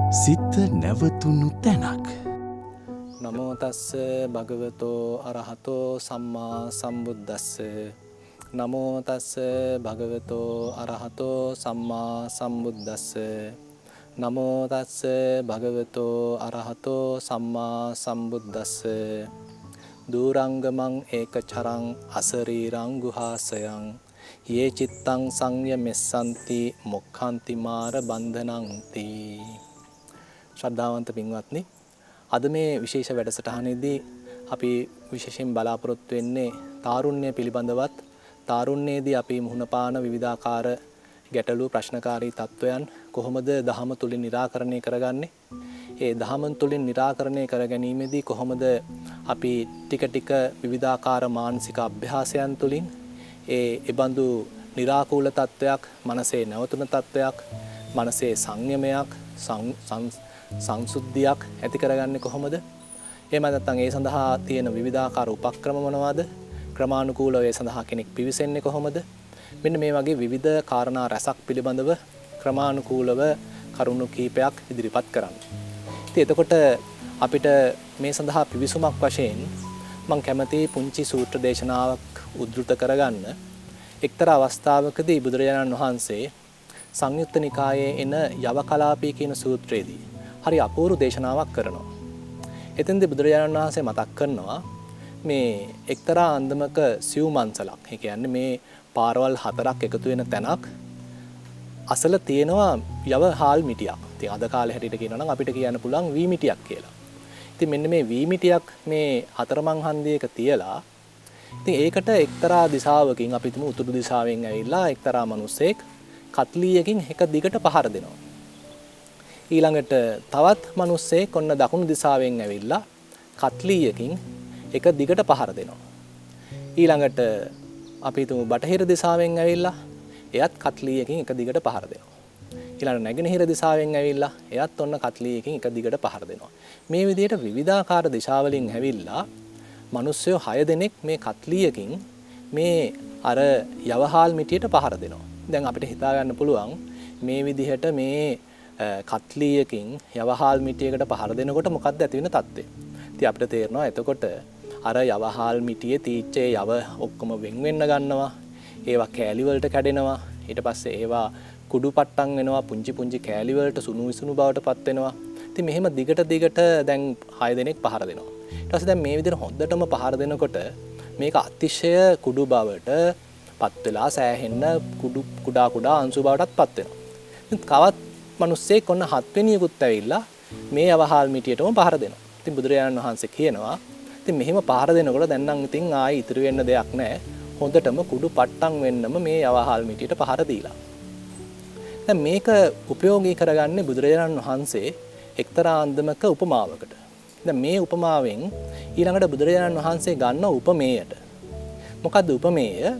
සිත නැවතුණු තැනක්. නමෝ තස්ස භගවතෝ අරහතෝ සම්මා සම්බුද්දස්ස. නමෝ තස්ස භගවතෝ අරහතෝ සම්මා සම්බුද්දස්ස. නමෝ තස්ස භගවතෝ අරහතෝ සම්මා සම්බුද්දස්ස. දූරංගමං ඒකචරං අසරීරං ගුහාසයං යේ චිත්තං සංයමෙස්සන්ති මොක්ඛන්ති මාර බන්ධනන්ති. ශ්‍රද්ධාවන්ත පින්වත්නි, අද මේ විශේෂ වැඩසටහනේදී අපි විශේෂයෙන් බලාපොරොත්තු වෙන්නේ තාරුණ්‍ය පිළිබඳවත්, තාරුණ්‍යයේදී අපි මුහුණ පාන විවිධාකාර ගැටලු ප්‍රශ්නකාරී තත්වයන් කොහොමද දහම තුලින් निराකරණය කරගන්නේ? ඒ දහම තුලින් निराකරණය කර ගැනීමේදී කොහොමද අපි ටික ටික විවිධාකාර මානසික අභ්‍යාසයන් තුලින් ඒබඳු निराකූල තත්වයක්, මනසේ නැවතුන තත්වයක්, මනසේ සංයමයක්, සංසුද්ධියක් ඇති කරගන්නේ කොහොමද? එහෙම නැත්නම් ඒ සඳහා තියෙන විවිධාකාර උපක්‍රම මොනවාද? ක්‍රමානුකූලව ඒ සඳහා කෙනෙක් පිවිසෙන්නේ කොහොමද? මෙන්න මේ වගේ විවිධ කාරණා රසක් පිළිබඳව ක්‍රමානුකූලව කරුණු කීපයක් ඉදිරිපත් කරන්න. ඉතින් එතකොට අපිට මේ සඳහා පිවිසුමක් වශයෙන් මම කැමති පුංචි සූත්‍ර දේශනාවක් උද්දෘත කරගන්න. එක්තරා අවස්ථාවකදී බුදුරජාණන් වහන්සේ සංයුත්ත නිකායේ එන යවකලාපී කියන සූත්‍රයේදී හරි අපූර්ව දේශනාවක් කරනවා. එතෙන්දී බුදුරජාණන් වහන්සේ මතක් කරනවා මේ එක්තරා අන්දමක සිව්මන්සලක්. ඒ කියන්නේ මේ පාරවල් හතරක් එකතු වෙන තැනක් අසල තියෙනවා යව හාල් මිටියක්. ඉතින් අද කාලේ හැටියට කියනවා නම් අපිට කියන්න පුළුවන් වී මිටියක් කියලා. ඉතින් මෙන්න මේ වී මිටියක් මේ හතරමං හන්දියක තියලා ඉතින් ඒකට එක්තරා දිශාවකින් අපි තුමු උතුරු දිශාවෙන් ඇවිල්ලා එක්තරා මිනිසෙක් කත්ලියකින් එක දිගට පහර දෙනවා. ඊළඟට තවත් මිනිස්සෙක් ඔන්න දකුණු දිශාවෙන් ඇවිල්ලා කත්ලියකින් එක දිගට පහර දෙනවා. ඊළඟට අපි තුමු බටහිර දිශාවෙන් ඇවිල්ලා එයත් කත්ලියකින් එක දිගට පහර දෙනවා. ඊළඟ නැගෙනහිර දිශාවෙන් ඇවිල්ලා එයත් ඔන්න කත්ලියකින් එක දිගට පහර දෙනවා. මේ විදිහට විවිධාකාර දිශාවලින් ඇවිල්ලා මිනිස්සු 6 දෙනෙක් මේ කත්ලියකින් මේ අර යවහාල් මිටියට පහර දෙනවා. දැන් අපිට හිතා ගන්න පුළුවන් මේ විදිහට මේ කත්ලියකින් යවහාල් මිටියකට පහර දෙනකොට මොකක්ද ඇති වෙන තත්ත්වය? ඉතින් අපිට තේරෙනවා එතකොට අර යවහාල් මිටියේ තීච්චේ යව ඔක්කොම වෙන් වෙන්න ගන්නවා. ඒවා කෑලි වලට කැඩෙනවා. ඊට පස්සේ ඒවා කුඩු පට්ටම් වෙනවා. පුංචි පුංචි කෑලි වලට සුණු විසුණු බවට පත් වෙනවා. ඉතින් මෙහෙම දිගට දැන් 6 දෙනෙක් පහර දෙනවා. ඊට පස්සේ දැන් මේ විදිහට හොඳටම පහර දෙනකොට මේක අතිශය කුඩු බවට පත් වෙලා සෑහෙන්න කුඩා අංශු බවටත් පත් වෙනවා. ඉතින් කවත් මිනිස්සෙක් ඔන්න 7 වෙනියෙකුත් ඇවිල්ලා මේ යවහාල් මිටියටම පහර දෙනවා. ඉතින් බුදුරජාණන් වහන්සේ කියනවා ඉතින් මෙහෙම පහර දෙනකොට දැන් නම් ඉතින් ආයි ඉතුරු වෙන්න දෙයක් නැහැ. හොඳටම කුඩු පට්ටම් වෙන්නම මේ යවහාල් මිටියට පහර දීලා. දැන් මේක ප්‍රයෝගී කරගන්නේ බුදුරජාණන් වහන්සේ එක්තරා අන්දමක උපමාවකට. දැන් මේ උපමාවෙන් ඊළඟට බුදුරජාණන් වහන්සේ ගන්න උපමේයට. මොකද්ද උපමේය?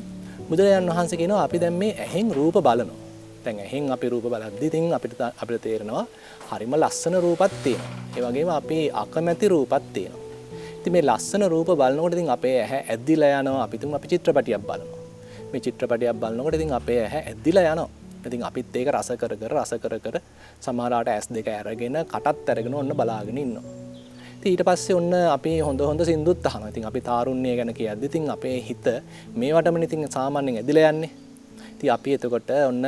බුදුරජාණන් වහන්සේ කියනවා අපි දැන් මේ ඇහෙන් රූප බලනවා. දැන් ඇහෙන් අපි රූප බලද්දී ඉතින් අපිට තේරෙනවා හරිම ලස්සන රූපක් තියෙනවා. ඒ වගේම අපි අකමැති රූපක් තියෙනවා. ඉතින් මේ ලස්සන රූප බලනකොට ඉතින් අපේ ඇහැ ඇද්දිලා යනවා. අපි තුමු චිත්‍රපටියක් බලනවා. මේ චිත්‍රපටියක් බලනකොට ඉතින් අපේ ඇහැ ඇද්දිලා යනවා. ඉතින් අපිත් ඒක රස කර සමහරවිට ඇස් දෙක අරගෙන කටත් අරගෙන ඔන්න බලාගෙන ඉන්නවා. ඉතින් ඊට පස්සේ ඔන්න අපි හොඳ සින්දුත් අහනවා. ඉතින් අපි තාරුණ්‍ය ගැන කියද්දි ඉතින් අපේ හිත මේවටම ඉතින් සාමාන්‍යයෙන් ඇදිලා යන්නේ. ඉතින් අපි එතකොට ඔන්න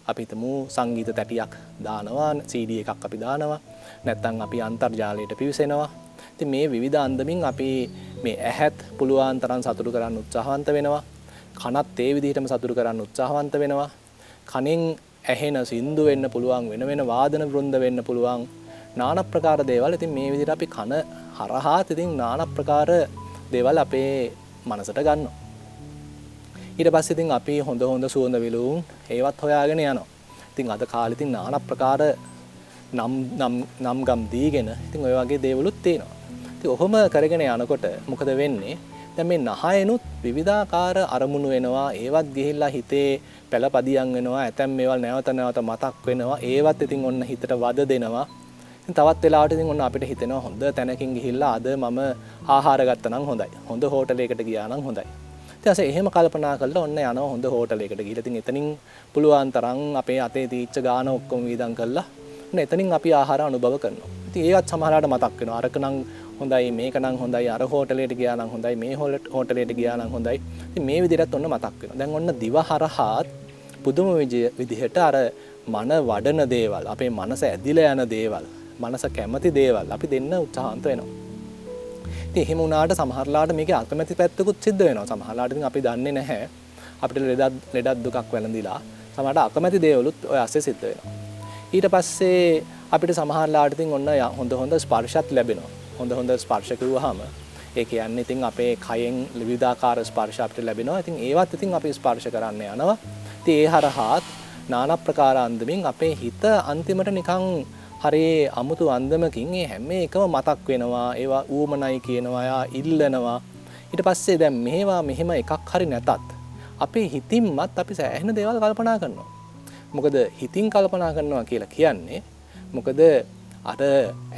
අපි හිතමු සංගීත තැටියක් දානවා, CD එකක් අපි දානවා. නැත්නම් අපි අන්තර්ජාලයට පිවිසෙනවා. ඉතින් මේ විවිධ අන්දමින් අපි මේ ඇහත් පුළුවන් තරම් සතුටු කරන්න උත්සාහවන්ත වෙනවා. කනත් ඒ විදිහටම සතුටු කරන්න උත්සාහවන්ත වෙනවා. කනෙන් ඇහෙන සින්දු වෙන්න පුළුවන්, වෙන වාදන වෘන්ද වෙන්න පුළුවන්. নানা ප්‍රකාර දේවල්. ඉතින් මේ විදිහට අපි කන හරහා ඉතින් নানা ප්‍රකාර දේවල් අපේ මනසට ගන්නවා. ඊට පස්සේ ඉතින් අපි හොඳ සුවඳ විලවුන් ඒවත් හොයාගෙන යනවා. ඉතින් අද කාලේ ඉතින් নানা ප්‍රකාර නම් ගම් දීගෙන ඉතින් ඔය වගේ දේවලුත් තියෙනවා. ඉතින් ඔහොම කරගෙන යනකොට මොකද වෙන්නේ? දැන් මේ නහයනුත් විවිධාකාර අරමුණු වෙනවා. ඒවත් ගිහිල්ලා හිතේ පළපදියම් වෙනවා. ඇතැම් මේවල් නැවත මතක් වෙනවා. ඒවත් ඉතින් ඔන්න හිතට වද දෙනවා. ඉතින් තවත් වෙලාවට ඉතින් ඔන්න අපිට හිතෙනවා හොඳ තැනකින් ගිහිල්ලා අද මම ආහාර ගත්තා නම් හොඳයි. හොඳ හෝටලයකට ගියා නම් හොඳයි. ඊට පස්සේ එහෙම කල්පනා කරලා ඔන්න යනවා හොඳ හෝටලයකට ගිහලා ඉතින් එතනින් පුළුවන් තරම් අපේ අතේ තීච්ච ගාන ඔක්කොම වීදම් කරලා එතනින් අපි ආහාර අනුභව කරනවා. ඉතින් ඒවත් සමහරවිට මතක් වෙනවා. අරක නම් හොඳයි, මේක නම් හොඳයි, අර හෝටලයට ගියා නම් හොඳයි, මේ හෝටලයට ගියා නම් හොඳයි. ඉතින් මේ විදිහට ඔන්න මතක් වෙනවා. දැන් ඔන්න දිව හරහාත් පුදුම විදිහට අර මන වඩන දේවල්, අපේ මනස ඇදිලා යන දේවල්, මනස කැමති දේවල් අපි දෙන්න උත්සාහන්ත වෙනවා. ඉතින් එහෙම වුණාට සමහරලාට මේකේ අකමැති පැත්තකුත් සිද්ධ වෙනවා. සමහරලාට ඉතින් අපි දන්නේ නැහැ. අපිට ලෙඩක් දුකක් වැළඳිලා සමහරට අකමැති දේවලුත් ඔය ASCII සිද්ධ වෙනවා. ඊට පස්සේ අපිට සමහරලාට ඉතින් ඔන්න හොඳ ස්පර්ශත් ලැබෙනවා. හොඳ ස්පර්ශ කිව්වහම ඒ කියන්නේ ඉතින් අපේ කයෙන් විවිධාකාර ස්පර්ශ අපිට ලැබෙනවා. ඉතින් ඒවත් ඉතින් අපි ස්පර්ශ කරන්න යනවා. ඉතින් ඒ හරහාත් নানা ප්‍රකාර අන්දමින් අපේ හිත අන්තිමට නිකන් හරිය අමුතු අන්දමකින් මේ හැම එකම මතක් වෙනවා. ඒවා ඌමනයි කියනවා, යා ඉල්ලනවා. ඊට පස්සේ දැන් මෙහෙම එකක් හරි නැතත් අපේ හිතින්මත් අපි සෑහෙන දේවල් කල්පනා කරනවා. මොකද හිතින් කල්පනා කරනවා කියලා කියන්නේ මොකද අර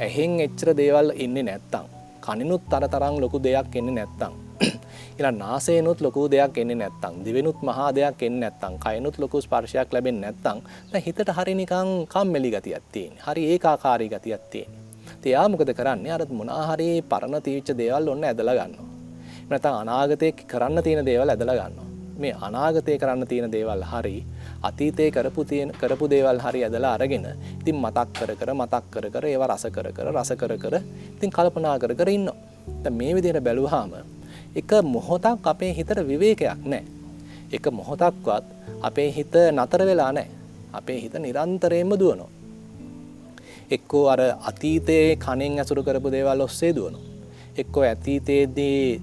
ඇහෙන් එච්චර දේවල් එන්නේ නැත්තම්, කනිනුත් අර තරම් ලොකු දෙයක් එන්නේ නැත්තම්, ඊළඟ නාසයෙන්ුත් ලොකු දෙයක් එන්නේ නැත්තම්, දිවෙනුත් මහා දෙයක් එන්නේ නැත්තම්, කයනුත් ලොකු ස්පර්ශයක් ලැබෙන්නේ නැත්තම් දැන් හිතට හරි නිකන් කම්මැලි ගතියක් තියෙන්නේ. හරි ඒකාකාරී ගතියක් තියෙන්නේ. ඉතින් එයා මොකද කරන්නේ? අර මොනවා හරි පරණ තීච්ච දේවල් ඔන්න ඇදලා ගන්නවා. නැත්නම් අනාගතේ කරන්න තියෙන දේවල් ඇදලා ගන්නවා. මේ අනාගතේ කරන්න තියෙන දේවල් හරි අතීතේ කරපු දේවල් හරි ඇදලා අරගෙන ඉතින් මතක් කර ඒවා රස කර ඉතින් කල්පනා කර ඉන්නවා. දැන් මේ විදිහට බැලුවාම එක මොහොතක් අපේ හිතට විවේකයක් නැහැ. එක මොහොතක්වත් අපේ හිත නතර වෙලා නැහැ. අපේ හිත නිරන්තරයෙන්ම දුවනවා. එක්කෝ අර අතීතයේ කණෙන් ඇසුරු කරපු දේවල් ඔස්සේ දුවනවා. එක්කෝ අතීතයේදී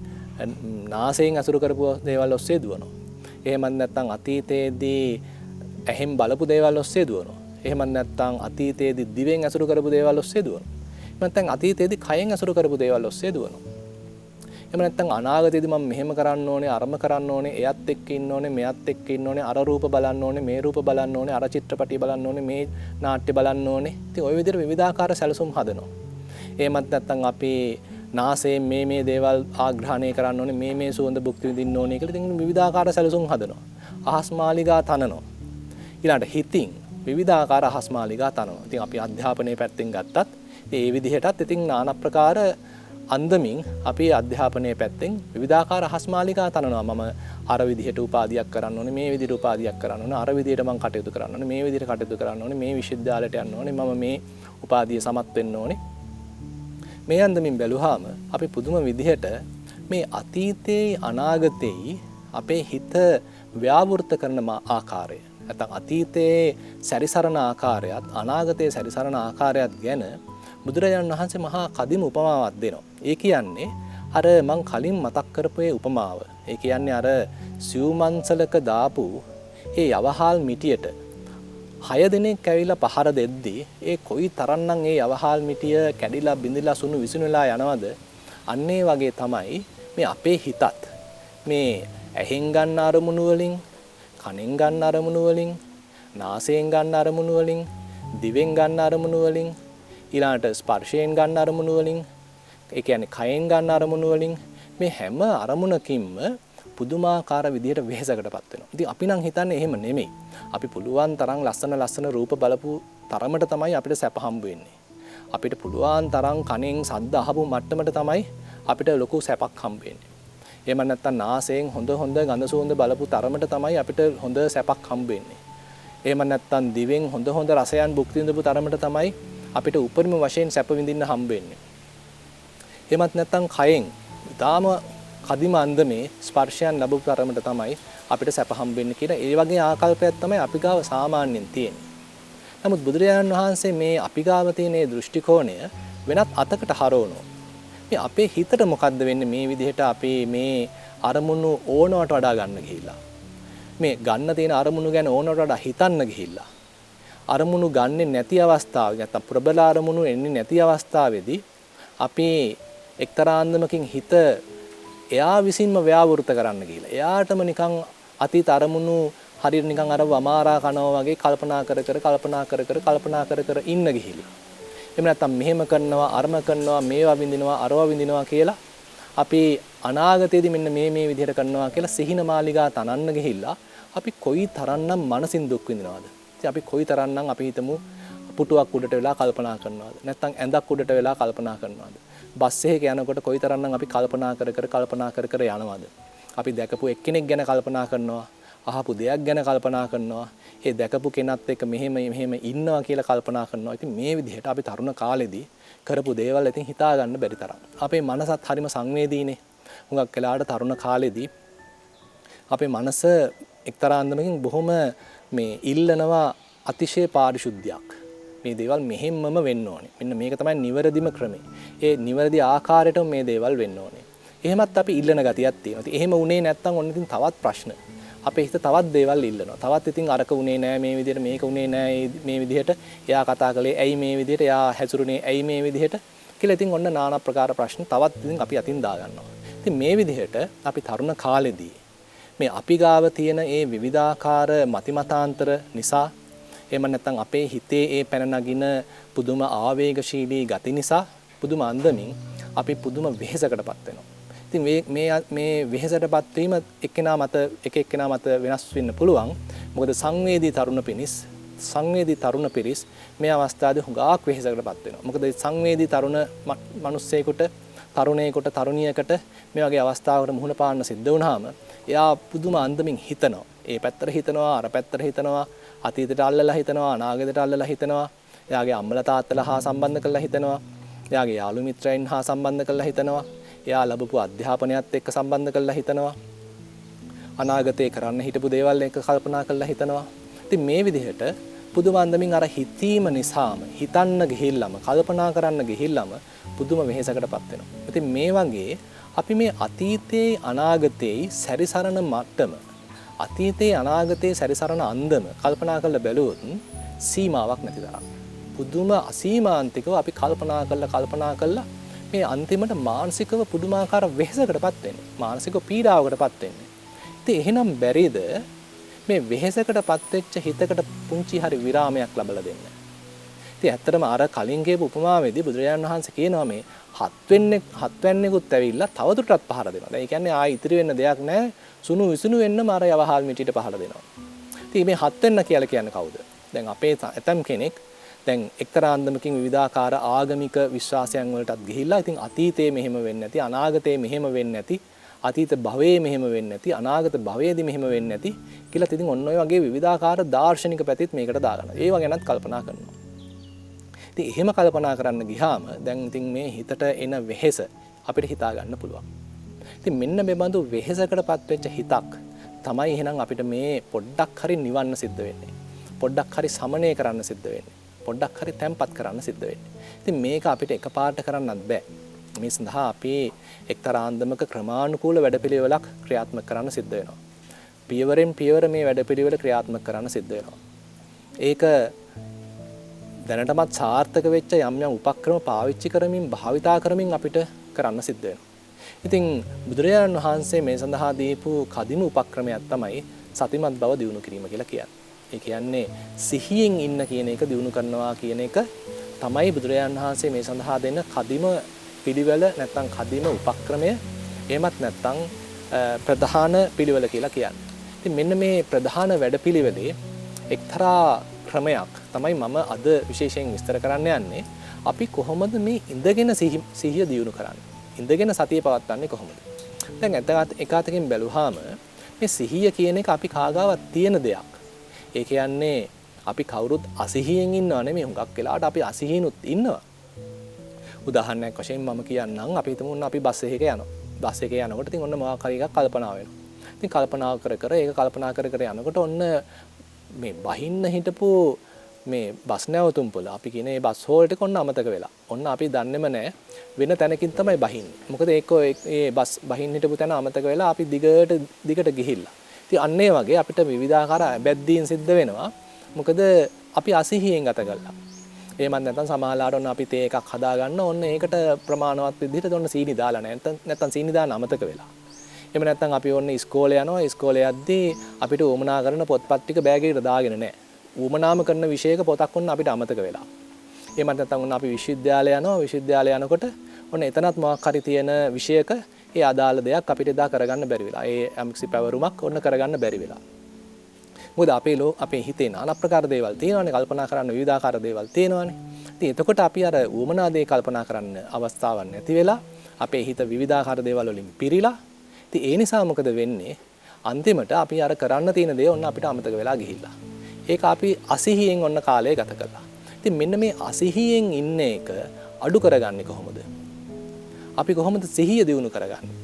නාසයෙන් ඇසුරු කරපු දේවල් ඔස්සේ දුවනවා. එහෙමත් නැත්නම් අතීතයේදී ඇහෙන් බලපු දේවල් ඔස්සේ දුවනවා. එහෙමත් නැත්නම් අතීතයේදී දිවෙන් ඇසුරු කරපු දේවල් ඔස්සේ දුවනවා. එහෙම නැත්නම් අතීතයේදී කයෙන් ඇසුරු කරපු දේවල් ඔස්සේ දුවනවා. එහෙම නැත්නම් අනාගතයේදී මම මෙහෙම කරන්න ඕනේ, අරම කරන්න ඕනේ, එයත් එක්ක ඉන්න ඕනේ, මෙයත් එක්ක ඉන්න ඕනේ, අර රූප බලන්න ඕනේ, මේ රූප බලන්න ඕනේ, අර චිත්‍රපටිය බලන්න ඕනේ, මේ නාට්‍ය බලන්න ඕනේ. ඉතින් ওই විදිහට විවිධාකාර සැලසුම් හදනවා. එහෙමත් නැත්නම් අපි නාසයෙන් මේ දේවල් ආග්‍රහණය කරන්න ඕනේ, මේ සුවඳ භුක්ති විඳින්න ඕනේ කියලා ඉතින් විවිධාකාර සැලසුම් හදනවා. අහස් මාලිගා තනනවා. ඊළඟට හිතින් විවිධාකාර අහස් මාලිගා තනනවා. ඉතින් අපි අධ්‍යාපනයේ පැත්තෙන් ගත්තත් ඒ විදිහටත් ඉතින් নানা ප්‍රකාර අන්දමින් අපි අධ්‍යාපනයේ පැත්තෙන් විවිධාකාර අහස් මාලිගා තනනවා. මම අර විදිහට උපාධියක් කරන්න ඕනේ, මේ විදිහට උපාධියක් කරන්න ඕනේ, අර විදිහට මම කටයුතු කරන්න ඕනේ, මේ විදිහට කටයුතු කරන්න ඕනේ, මේ විශ්වවිද්‍යාලයට යන්න ඕනේ, මම මේ උපාධිය සමත් වෙන්න ඕනේ. මේ අන්දමින් බැලුවාම අපි පුදුම විදිහට මේ අතීතයේ අනාගතයේ අපේ හිත ව්‍යාවෘත කරන ආකාරය නැත්නම් අතීතයේ සැරිසරන ආකාරයත් අනාගතයේ සැරිසරන ආකාරයත් ගැන බුදුරජාණන් වහන්සේ මහා කදිම උපමාවක් දෙනවා. ඒ කියන්නේ අර මං කලින් මතක් කරපු ඒ උපමාව. ඒ කියන්නේ අර සිව්මන්සලක දාපු ඒ යවහාල් මිටියට 6 දෙනෙක් ඇවිල්ලා පහර දෙද්දී ඒ කොයි තරම්නම් ඒ යවහාල් මිටිය කැඩිලා බිඳිලා සුණු විසුණුලා යනවද? අන්න ඒ වගේ තමයි මේ අපේ හිතත් මේ ඇහෙන් ගන්න අරමුණු වලින්, කනෙන් ගන්න අරමුණු වලින්, නාසයෙන් ගන්න අරමුණු වලින්, දිවෙන් ගන්න අරමුණු වලින්, ඊළාට ස්පර්ශයෙන් ගන්න අරමුණු වලින්, ඒ කියන්නේ කයෙන් ගන්න අරමුණු වලින් මේ හැම අරමුණකින්ම පුදුමාකාර විදියට වෙහෙසකටපත් වෙනවා. ඉතින් අපි නම් හිතන්නේ එහෙම නෙමෙයි. අපි පුළුවන් තරම් ලස්සන රූප බලපු තරමට තමයි අපිට සැප හම්බ වෙන්නේ. අපිට පුළුවන් තරම් කනෙන් ශබ්ද අහපු මට්ටමට තමයි අපිට ලොකු සැපක් හම්බ වෙන්නේ. එහෙම නැත්නම් නාසයෙන් හොඳ ගඳ සුවඳ බලපු තරමට තමයි අපිට හොඳ සැපක් හම්බ වෙන්නේ. එහෙම නැත්නම් දිවෙන් හොඳ රසයන් භුක්ති විඳපු තරමට තමයි අපිට උපරිම වශයෙන් සැප විඳින්න හම්බ වෙන්නේ. එහෙමත් නැත්නම් කයෙන් ඊටාම කදිම අන්දමේ ස්පර්ශයන් ලැබපු තරමට තමයි අපිට සැප හම්බ වෙන්නේ කියලා ඒ වගේ ආකල්පයක් තමයි අපි ගාව සාමාන්‍යයෙන් තියෙන්නේ. නමුත් බුදුරජාණන් වහන්සේ මේ අපි ගාව තියෙන මේ දෘෂ්ටි කෝණය වෙනත් අතකට හරවනවා. මේ අපේ හිතට මොකද්ද වෙන්නේ මේ විදිහට අපි මේ අරමුණු ඕනවට වඩා ගන්න ගිහිල්ලා. මේ ගන්න තියෙන අරමුණු ගැන ඕනවට වඩා හිතන්න ගිහිල්ලා. අරමුණු ගන්නෙ නැති අවස්ථාව නැත්නම් ප්‍රබල අරමුණු එන්නේ නැති අවස්ථාවේදී අපි එක්තරා අන්දමකින් හිත එයා විසින්ම ව්‍යාවෘත කරන්න කියලා. එයාටම නිකන් අතීත අරමුණු හරියට නිකන් අර වමාරා කනවා වගේ කල්පනා කර ඉන්න ගිහිල්ලා. එහෙම නැත්නම් මෙහෙම කරනවා, අරම කරනවා, මේවා විඳිනවා, අරවා විඳිනවා කියලා අපි අනාගතයේදී මෙන්න මේ විදිහට කරනවා කියලා සිහින මාලිගා තනන්න ගිහිල්ලා අපි කොයි තරම්නම් මනසින් දුක් විඳිනවද? ඉතින් අපි කොයි තරම්නම් අපි හිතමු පුටුවක් උඩට වෙලා කල්පනා කරනවාද? නැත්නම් ඇඳක් උඩට වෙලා කල්පනා කරනවාද? බස් එකක යනකොට කොයිතරම්නම් අපි කල්පනා කර යනවාද? අපි දැකපු එක්කෙනෙක් ගැන කල්පනා කරනවා, අහපු දෙයක් ගැන කල්පනා කරනවා, ඒ දැකපු කෙනත් එක්ක මෙහෙම ඉන්නවා කියලා කල්පනා කරනවා. ඉතින් මේ විදිහට අපි තරුණ කාලෙදී කරපු දේවල් ඉතින් හිතා ගන්න බැරි තරම්. අපේ මනසත් හරිම සංවේදීනේ. හුඟක් වෙලාවට තරුණ කාලෙදී අපේ මනස එක්තරා අන්දමකින් බොහොම මේ ඉල්ලනවා අතිශය පාරිශුද්ධියක්. මේ දේවල් මෙහෙම්මම වෙන්න ඕනේ. මෙන්න මේක තමයි නිවැරදිම ක්‍රමය. ඒ නිවැරදි ආකාරයටම මේ දේවල් වෙන්න ඕනේ. එහෙමත් අපි ඉල්ලන ගතියක් තියෙනවා. ඉතින් එහෙම උනේ නැත්නම් ඔන්න ඉතින් තවත් ප්‍රශ්න. අපේ හිත තවත් දේවල් ඉල්ලනවා. තවත් ඉතින් අරක උනේ නෑ මේ විදිහට, මේක උනේ නෑ මේ විදිහට. එයා කතා කළේ ඇයි මේ විදිහට, එයා හැසිරුනේ ඇයි මේ විදිහට කියලා ඉතින් ඔන්න নানা ප්‍රකාර ප්‍රශ්න තවත් ඉතින් අපි අතින් දා ගන්නවා. ඉතින් මේ විදිහට අපි තරුණ කාලෙදී මේ අපි ගාව තියෙන ඒ විවිධාකාර මතිමතාන්තර නිසා එහෙම නැත්නම් අපේ හිතේ ඒ පැන නගින පුදුම ආවේගශීලී ගති නිසා පුදුම අන්දමින් අපි පුදුම වෙහෙසකටපත් වෙනවා. ඉතින් මේ වෙහෙසටපත් වීම එක්කෙනා මත වෙනස් වෙන්න පුළුවන්. මොකද සංවේදී තරුණ පිරිස් මේ අවස්ථාවේ හුඟක් වෙහෙසකටපත් වෙනවා. මොකද සංවේදී තරුණ මිනිස්සෙකුට, තරුණයෙකුට, තරුණියකට මේ වගේ අවස්ථාවකට මුහුණ පාන්න සිද්ධ වුණාම එයා පුදුම අන්දමින් හිතනවා. ඒ පැත්තට හිතනවා, අර පැත්තට හිතනවා, අතීතයට අල්ලලා හිතනවා, අනාගතයට අල්ලලා හිතනවා. එයාගේ අම්මලා තාත්තලා හා සම්බන්ධ කරලා හිතනවා. එයාගේ යාළු මිත්‍රයන් හා සම්බන්ධ කරලා හිතනවා. එයා ලැබපු අධ්‍යාපනයත් එක්ක සම්බන්ධ කරලා හිතනවා. අනාගතේ කරන්න හිටපු දේවල් එක්ක කල්පනා කරලා හිතනවා. ඉතින් මේ විදිහට පුදුම අන්දමින් අර හිතීම නිසාම, හිතන්න ගිහිල්ලම, කල්පනා කරන්න ගිහිල්ලම පුදුම වෙහෙසකටපත් වෙනවා. ඉතින් මේ වගේ අපි මේ අතීතේ අනාගතේ සැරිසරන මට්ටම, අතීතේ අනාගතේ සැරිසරන අන්දම කල්පනා කරලා බැලුවොත් සීමාවක් නැති තරම් පුදුම අසීමාන්තිකව අපි කල්පනා කළා මේ අන්තිමට මානසිකව පුදුමාකාර වෙහෙසකටපත් වෙන්නේ, මානසික පීඩාවකටපත් වෙන්නේ. ඉතින් එහෙනම් බැරිද මේ වෙහෙසකටපත් වෙච්ච හිතකට පුංචි හරි විරාමයක් ලබලා දෙන්න? ඉතින් ඇත්තටම අර කලින් කියපු උපමාවේදී බුදුරජාණන් වහන්සේ කියනවා මේ හත්වැන්නෙකුත් ඇවිල්ලා තවදුරටත් පහර දෙනවා. ඒ කියන්නේ ආයි ඉතිරි වෙන්න දෙයක් නැහැ. සුණු විසුණු වෙන්නම අර යවහල් මිටියට පහර දෙනවා. ඉතින් මේ හත්වෙන්න කියලා කියන්නේ කවුද? දැන් අපේ ඇතම් කෙනෙක් දැන් එක්තරා අන්දමකින් විවිධාකාර ආගමික විශ්වාසයන් වලටත් ගිහිල්ලා ඉතින් අතීතයේ මෙහෙම වෙන්නේ නැති, අනාගතයේ මෙහෙම වෙන්නේ නැති, අතීත භවයේ මෙහෙම වෙන්නේ නැති, අනාගත භවයේදී මෙහෙම වෙන්නේ නැති කියලා ඉතින් ඔන්න ඔය වගේ විවිධාකාර දාර්ශනික පැතිත් මේකට දාගන්නවා. ඒව ගැනත් කල්පනා කරනවා. ඉතින් එහෙම කල්පනා කරන්න ගියාම දැන් ඉතින් මේ හිතට එන වෙහෙස අපිට හිතා ගන්න පුළුවන්. ඉතින් මෙන්න මේ බඳු වෙහෙසකටපත් වෙච්ච හිතක් තමයි එහෙනම් අපිට මේ පොඩ්ඩක් හරි නිවන්න සිද්ධ වෙන්නේ. පොඩ්ඩක් හරි සමනය කරන්න සිද්ධ වෙන්නේ. පොඩ්ඩක් හරි තැම්පත් කරන්න සිද්ධ වෙන්නේ. ඉතින් මේක අපිට එකපාරට කරන්නත් බෑ. මේ සඳහා අපි එක්තරා අන්දමක ක්‍රමානුකූල වැඩපිළිවෙලක් ක්‍රියාත්මක කරන්න සිද්ධ වෙනවා. පියවරෙන් පියවර මේ වැඩපිළිවෙල ක්‍රියාත්මක කරන්න සිද්ධ වෙනවා. ඒක දැනටමත් සාර්ථක වෙච්ච යම් උපක්‍රම පාවිච්චි කරමින් භාවිතා කරමින් අපිට කරන්න සිද්ධ වෙනවා. ඉතින් බුදුරජාණන් වහන්සේ මේ සඳහා දීපු කදිම උපක්‍රමයක් තමයි සතිමත් බව දියුණු කිරීම කියලා කියන්නේ. ඒ කියන්නේ සිහියෙන් ඉන්න කියන එක දියුණු කරනවා කියන එක තමයි බුදුරජාණන් වහන්සේ මේ සඳහා දෙන කදිම පිළිවෙල නැත්නම් කදිම උපක්‍රමය. එහෙමත් නැත්නම් ප්‍රධාන පිළිවෙල කියලා කියන්නේ. ඉතින් මෙන්න මේ ප්‍රධාන වැඩපිළිවෙලේ එක්තරා ක්‍රමයක් තමයි මම අද විශේෂයෙන් විස්තර කරන්න යන්නේ. අපි කොහොමද මේ ඉඳගෙන සිහිය දියුණු කරන්නේ? ඉඳගෙන සතිය පවත්වන්නේ කොහොමද? දැන් එකwidehatකින් බැලුවාම මේ සිහිය කියන එක අපි කාගාවත් තියෙන දෙයක්. ඒ කියන්නේ අපි කවුරුත් අසිහියෙන් ඉන්නව නෙමෙයි, හුඟක් වෙලාවට අපි අසිහිනුත් ඉන්නවා. උදාහරණයක් වශයෙන් මම කියන්නම්, අපි හිතමු අපි බස් එකක යනවා. බස් එකේ යනකොට ඉතින් ඔන්න මොකක් හරි එකක් කල්පනා වෙනවා. ඉතින් කල්පනා කර යනකොට ඔන්න මේ බහින්න හිටපු මේ බස් නැවතුම් පොළ අපි කියන මේ බස් හෝල්ට් එක ඔන්න අමතක වෙලා. ඔන්න අපි දන්නේම නැහැ වෙන තැනකින් තමයි බහින්නේ. මොකද ඒ බස් බහින්න හිටපු තැන අමතක වෙලා අපි දිගට ගිහිල්ලා. ඉතින් අන්න ඒ වගේ අපිට විවිධාකාර බැද්දීන් සිද්ධ වෙනවා. මොකද අපි අසිහියෙන් ගත කළා. එහෙමත් නැත්නම් සමහරවිට ඔන්න අපි තේ එකක් හදා ගන්න ඔන්න ඒකට ප්‍රමාණවත් විදිහට ඔන්න සීනි දාලා නැත්නම් සීනි දාන්න අමතක වෙලා. එහෙම නැත්නම් අපි ඔන්න ඉස්කෝලේ යනවා. ඉස්කෝලේ යද්දී අපිට උවමනා කරන පොත්පත් ටික බෑග් එකට දාගෙන නැහැ. උවමනාම කරන විෂයක පොතක් ඔන්න අපිට අමතක වෙලා. එහෙමත් නැත්නම් ඔන්න අපි විශ්වවිද්‍යාලය යනවා. විශ්වවිද්‍යාලය යනකොට ඔන්න එතනත් මොකක් හරි තියෙන විෂයක ඒ අදාළ දෙයක් අපිට එදා කරගන්න බැරි වෙලා. ඒ යම්කිසි පැවරුමක් ඔන්න කරගන්න බැරි වෙලා. මොකද අපේ හිතේ নানা ප්‍රකාර දේවල් තියෙනවානේ, කල්පනා කරන්න විවිධාකාර දේවල් තියෙනවානේ. ඉතින් එතකොට අපි අර ඌමනා දේ කල්පනා කරන්න අවස්ථාවක් නැති වෙලා අපේ හිත විවිධාකාර දේවල් වලින් පිරීලා. ඉතින් ඒ නිසා මොකද වෙන්නේ? අන්තිමට අපි අර කරන්න තියෙන දේ ඔන්න අපිට අමතක වෙලා ගිහිල්ලා. ඒක අපි අසිහියෙන් ඔන්න කාලය ගත කළා. ඉතින් මෙන්න මේ අසිහියෙන් ඉන්න එක අඩු කරගන්නේ කොහොමද? අපි කොහොමද සිහිය දියුණු කරගන්නේ?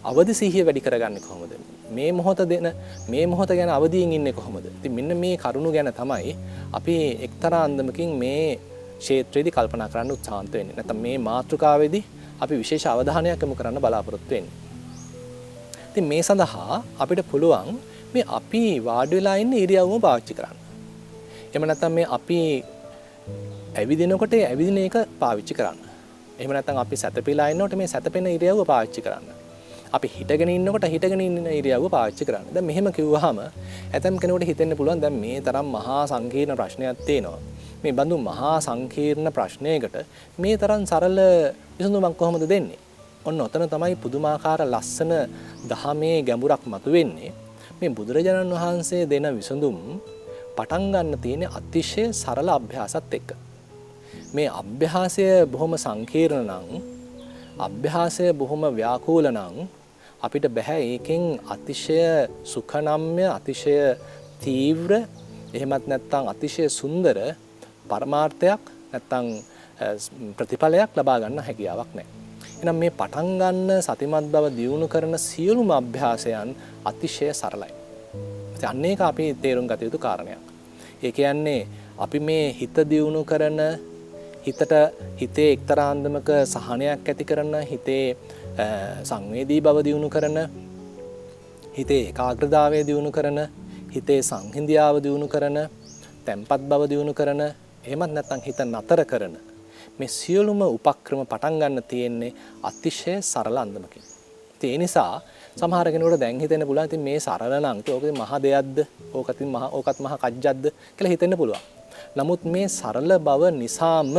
අවදි සිහිය වැඩි කරගන්නේ කොහොමද? මේ මොහොත ගැන අවදියෙන් ඉන්නේ කොහොමද? ඉතින් මෙන්න මේ කරුණු ගැන තමයි අපි එක්තරා අන්දමකින් මේ ක්ෂේත්‍රයේදී කල්පනා කරන්න උත්සාහන්ත වෙන්නේ. නැත්නම් මේ මාතෘකාවේදී අපි විශේෂ අවධානයක් යොමු කරන්න බලාපොරොත්තු වෙන්නේ. ඉතින් මේ සඳහා අපිට පුළුවන් මේ අපි වාඩි වෙලා ඉන්න ඉරියව්වම පාවිච්චි කරන්න. එහෙම නැත්නම් මේ අපි ඇවිදිනකොට ඇවිදින එක පාවිච්චි කරන්න. එහෙම නැත්නම් අපි සැතපීලා ඉන්නකොට මේ සැතපෙන ඉරියව්ව පාවිච්චි කරන්න. අපි හිටගෙන ඉන්නකොට හිටගෙන ඉන්න ඉරියව්ව පාවිච්චි කරන්න. දැන් මෙහෙම කිව්වහම ඇතම් කෙනෙකුට හිතෙන්න පුළුවන් දැන් මේ තරම් මහා සංකීර්ණ ප්‍රශ්නයක් තියෙනවා. මේ බඳු මහා සංකීර්ණ ප්‍රශ්නයකට මේ තරම් සරල විසඳුමක් කොහොමද දෙන්නේ? ඔන්න ඔතන තමයි පුදුමාකාර ලස්සන දහමේ ගැඹුරක් මතුවෙන්නේ. මේ බුදුරජාණන් වහන්සේ දෙන විසඳුම් පටන් ගන්න තියෙන අතිශය සරල අභ්‍යාසත් එක්ක. මේ අභ්‍යාසය බොහොම සංකීර්ණ නම්, අභ්‍යාසය බොහොම ව්‍යාකූල නම් අපිට බෑ ඒකෙන් අතිශය සුඛනම්ය, අතිශය තීව්‍ර, එහෙමත් නැත්නම් අතිශය සුන්දර පරමාර්ථයක් නැත්නම් ප්‍රතිඵලයක් ලබා ගන්න හැකියාවක් නැහැ. එහෙනම් මේ පටන් ගන්න සතිමත් බව දියුණු කරන සියලුම අභ්‍යාසයන් අතිශය සරලයි. ඉතින් අන්න ඒක අපි තේරුම් ගත යුතු කාරණයක්. ඒ කියන්නේ අපි මේ හිත දියුණු කරන, හිතේ එක්තරා අන්දමක සහනයක් ඇති කරන, හිතේ සංවේදී බව දියුණු කරන, හිතේ ඒකාග්‍රතාවය දියුණු කරන, හිතේ සංහිඳියාව දියුණු කරන, තැම්පත් බව දියුණු කරන, එහෙමත් නැත්නම් හිත නතර කරන මේ සියලුම උපක්‍රම පටන් ගන්න තියෙන්නේ අතිශය සරල අන්දමකින්. ඉතින් ඒ නිසා සමහර කෙනෙකුට දැන් හිතෙන්න පුළුවන් ඉතින් මේ සරල නම් ඕක මහ දෙයක්ද? ඕකත් මහ කජ්ජක්ද කියලා හිතෙන්න පුළුවන්. නමුත් මේ සරල බව නිසාම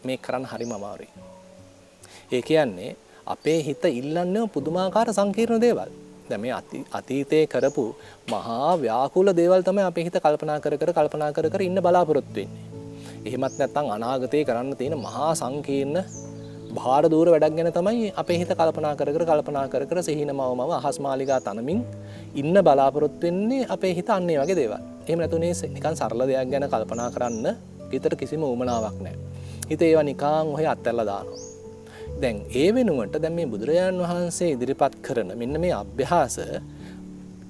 මේ කරන්න හරිම අමාරුයි. ඒ කියන්නේ අපේ හිත ඉල්ලන්නේ පුදුමාකාර සංකීර්ණ දේවල්. දැන් මේ අතීතයේ කරපු මහා ව්‍යාකූල දේවල් තමයි අපේ හිත කල්පනා කර ඉන්න බලාපොරොත්තු වෙන්නේ. එහෙමත් නැත්නම් අනාගතේ කරන්න තියෙන මහා සංකීර්ණ භාර දූර වැඩක් ගැන තමයි අපේ හිත කල්පනා කර සිහිනමවම අහස් මාලිගා තනමින් ඉන්න බලාපොරොත්තු වෙන්නේ අපේ හිත අන්න ඒ වගේ දේවල්. එහෙම නැතුනේ නිකන් සරල දෙයක් ගැන කල්පනා කරන්න හිතට කිසිම උවමනාවක් නැහැ. හිත ඒවා නිකන් ඔහේ අත්හැරලා දානවා. දැන් ඒ වෙනුවට දැන් මේ බුදුරජාණන් වහන්සේ ඉදිරිපත් කරන මෙන්න මේ අභ්‍යාස